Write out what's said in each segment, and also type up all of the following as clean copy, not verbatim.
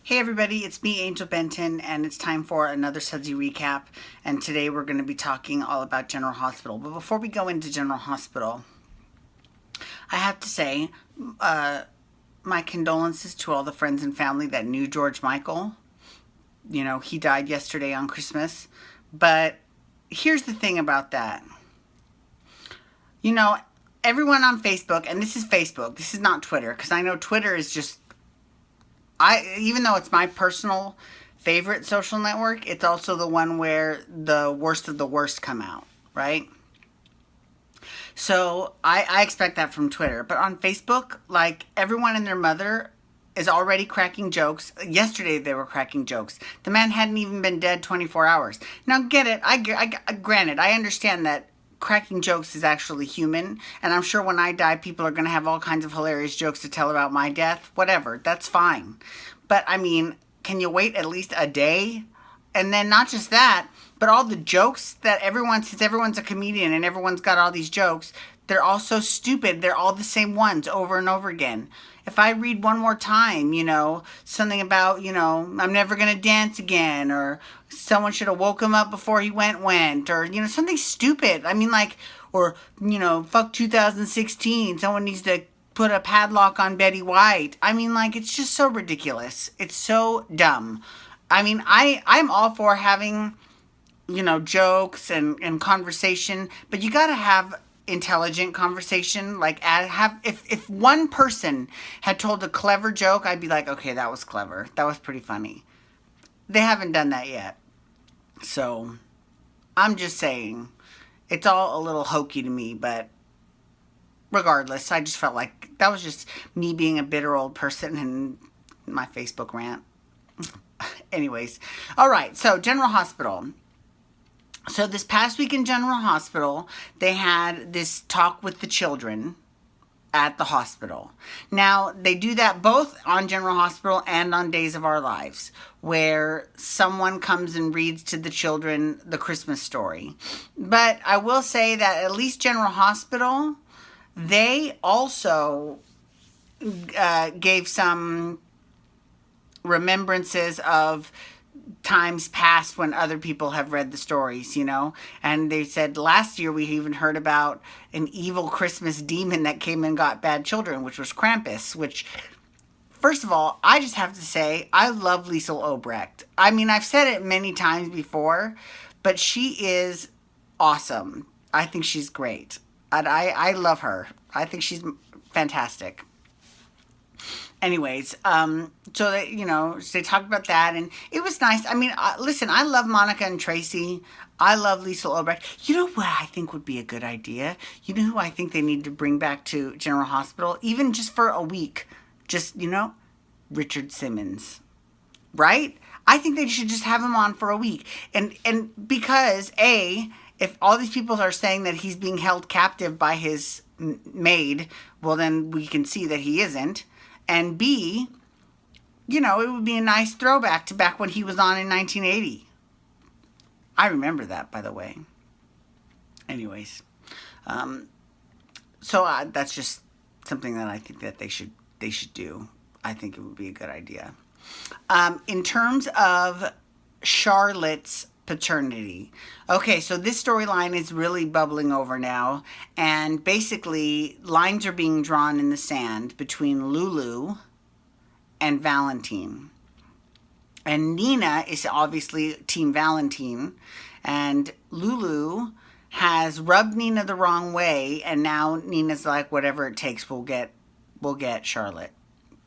Hey everybody, it's me, Angel Benton, and it's time for another Sudsy recap. And today we're going to be talking all about General Hospital. But before we go into General Hospital, I have to say my condolences to all the friends and family that knew George Michael. You know, he died yesterday on Christmas. But here's the thing about that. You know, everyone on Facebook, and this is not Twitter, because I know Twitter is just even though it's my personal favorite social network, it's also the one where the worst of the worst come out, right? So I expect that from Twitter. But on Facebook, like everyone and their mother is already cracking jokes. Yesterday they were cracking jokes. The man hadn't even been dead 24 hours. Now get it. Granted, I understand that cracking jokes is actually human, and I'm sure when I die, people are going to have all kinds of hilarious jokes to tell about my death. Whatever, that's fine. But I mean, can you wait at least a day? And then not just that, but all the jokes that since everyone's a comedian and everyone's got all these jokes, they're all so stupid. They're all the same ones over and over again. If I read one more time, something about, I'm never going to dance again, or someone should have woke him up before he went, or, something stupid. I mean, like, or, fuck 2016. Someone needs to put a padlock on Betty White. I mean, like, it's just so ridiculous. It's so dumb. I mean, I'm all for having, jokes and conversation, but you got to have intelligent conversation. Like, if one person had told a clever joke, I'd be like, okay, that was clever. That was pretty funny. They haven't done that yet. So I'm just saying, it's all a little hokey to me, but regardless, I just felt like that was just me being a bitter old person in my Facebook rant. Anyways, all right, so General Hospital. So this past week in General Hospital, they had this talk with the children at the hospital. Now, they do that both on General Hospital and on Days of Our Lives, where someone comes and reads to the children the Christmas story. But I will say that at least General Hospital, they also gave some remembrances of times past when other people have read the stories, and they said last year we even heard about an evil Christmas demon that came and got bad children, which was Krampus, which, first of all, I just have to say, I love Liesel Obrecht. I mean, I've said it many times before, but she is awesome. I think she's great. And I love her. I think she's fantastic. Anyways, so they talked about that, and it was nice. I mean, listen, I love Monica and Tracy. I love Liesel Obrecht. You know what I think would be a good idea? You know who I think they need to bring back to General Hospital, even just for a week? Just, Richard Simmons, right? I think they should just have him on for a week, and because if all these people are saying that he's being held captive by his maid, well, then we can see that he isn't. And B, it would be a nice throwback to back when he was on in 1980. I remember that, by the way. Anyways, so that's just something that I think that they should do. I think it would be a good idea. In terms of Charlotte's paternity. Okay, so this storyline is really bubbling over now, and basically lines are being drawn in the sand between Lulu and Valentine. And Nina is obviously Team Valentine, and Lulu has rubbed Nina the wrong way, and now Nina's like, whatever it takes, we'll get Charlotte.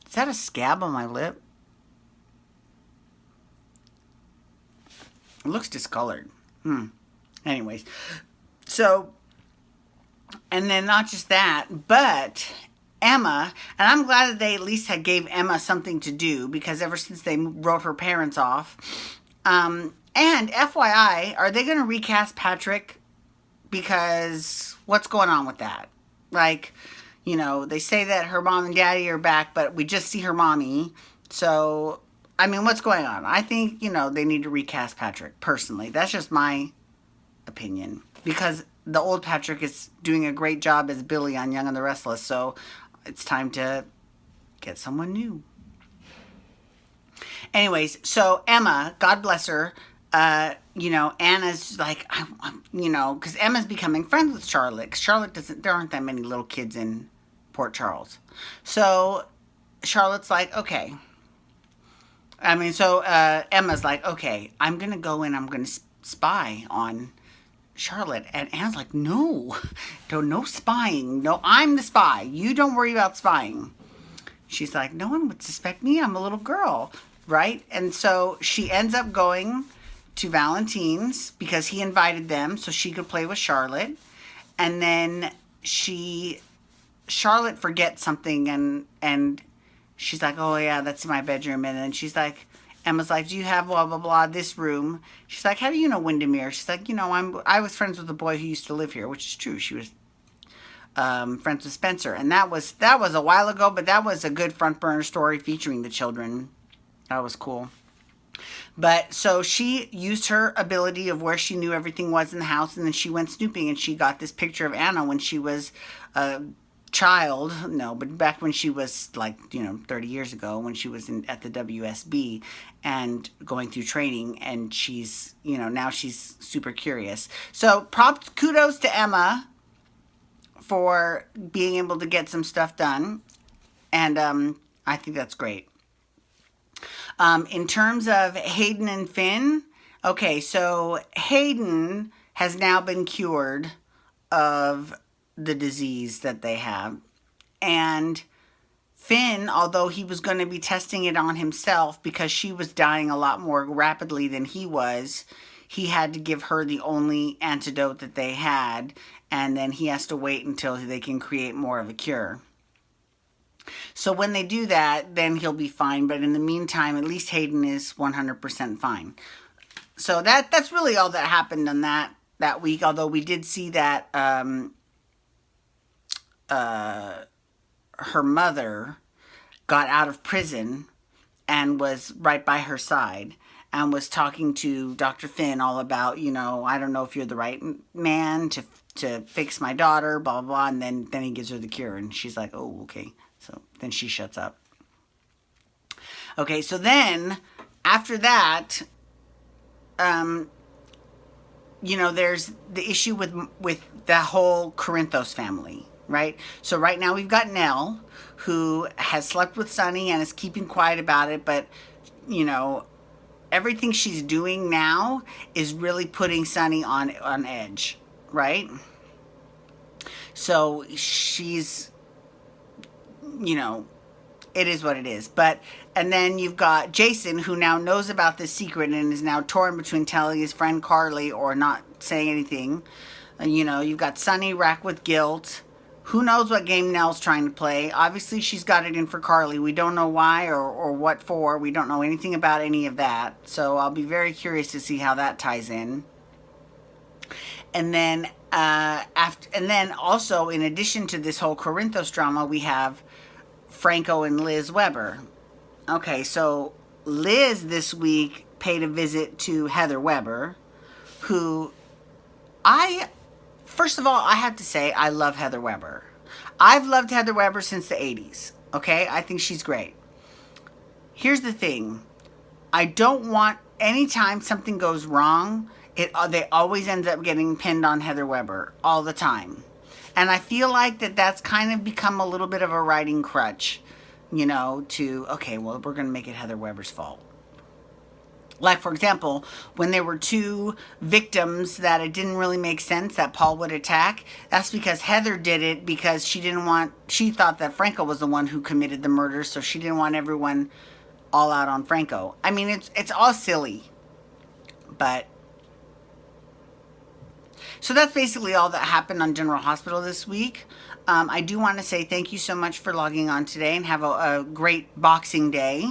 Is that a scab on my lip? It looks discolored. Anyways, so, and then not just that, but Emma, and I'm glad that they at least gave Emma something to do, because ever since they wrote her parents off, and FYI, are they going to recast Patrick? Because what's going on with that? Like, they say that her mom and daddy are back, but we just see her mommy, so I mean, what's going on? I think, they need to recast Patrick, personally. That's just my opinion. Because the old Patrick is doing a great job as Billy on Young and the Restless, so it's time to get someone new. Anyways, so Emma, God bless her, Anna's like, because Emma's becoming friends with Charlotte. 'Cause Charlotte doesn't, there aren't that many little kids in Port Charles. So Charlotte's like, okay. Emma's like, okay, I'm going to go and I'm going to spy on Charlotte. And Anne's like, no, no spying. No, I'm the spy. You don't worry about spying. She's like, no one would suspect me. I'm a little girl, right? And so she ends up going to Valentine's because he invited them so she could play with Charlotte. And then Charlotte forgets something and she's like, oh yeah, that's in my bedroom. And then Emma's like, do you have blah, blah, blah, this room? She's like, how do you know Windermere? She's like, I was friends with a boy who used to live here, which is true. She was friends with Spencer. And that was a while ago, but that was a good front burner story featuring the children. That was cool. But so she used her ability of where she knew everything was in the house, and then she went snooping and she got this picture of Anna when she was a child. No, but back when she was 30 years ago, when she was at the WSB and going through training, and she's, now she's super curious. So kudos to Emma for being able to get some stuff done. And I think that's great. In terms of Hayden and Finn, okay, so Hayden has now been cured of the disease that they have. And Finn, although he was going to be testing it on himself because she was dying a lot more rapidly than he was, he had to give her the only antidote that they had, and then he has to wait until they can create more of a cure. So when they do that, then he'll be fine. But in the meantime, at least Hayden is 100% fine. So that's really all that happened on that week. Although we did see that her mother got out of prison and was right by her side and was talking to Dr. Finn all about, I don't know if you're the right man to fix my daughter, blah, blah, blah. And then he gives her the cure. And she's like, oh, okay. So then she shuts up. Okay, so then after that, there's the issue with the whole Corinthos family, right? So right now we've got Nell, who has slept with Sonny and is keeping quiet about it, but, everything she's doing now is really putting Sonny on edge, right? So she's, it is what it is. And then you've got Jason, who now knows about this secret and is now torn between telling his friend Carly or not saying anything. And, you've got Sonny racked with guilt. Who knows what game Nell's trying to play? Obviously, she's got it in for Carly. We don't know why or what for. We don't know anything about any of that. So I'll be very curious to see how that ties in. And then also, in addition to this whole Corinthos drama, we have Franco and Liz Weber. Okay, so Liz this week paid a visit to Heather Weber, who first of all, I have to say, I love Heather Weber. I've loved Heather Weber since the 80s, okay? I think she's great. Here's the thing. I don't want, anytime something goes wrong, they always end up getting pinned on Heather Weber all the time. And I feel like that's kind of become a little bit of a writing crutch, okay, well, we're going to make it Heather Weber's fault. Like, for example, when there were two victims that it didn't really make sense that Paul would attack, that's because Heather did it because she thought that Franco was the one who committed the murder, so she didn't want everyone all out on Franco. I mean, it's all silly, but... So that's basically all that happened on General Hospital this week. I do want to say thank you so much for logging on today and have a great Boxing Day.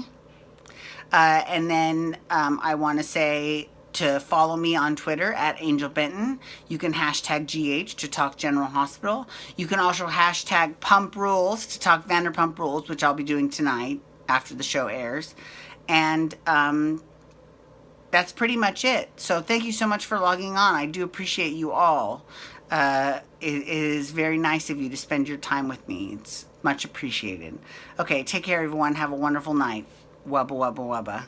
And then I want to say to follow me on Twitter at Angel Benton. You can hashtag GH to talk General Hospital. You can also hashtag Pump Rules to talk Vanderpump Rules, which I'll be doing tonight after the show airs. And that's pretty much it. So thank you so much for logging on. I do appreciate you all. It is very nice of you to spend your time with me. It's much appreciated. Okay, take care, everyone. Have a wonderful night. Wubba, wubba, wubba.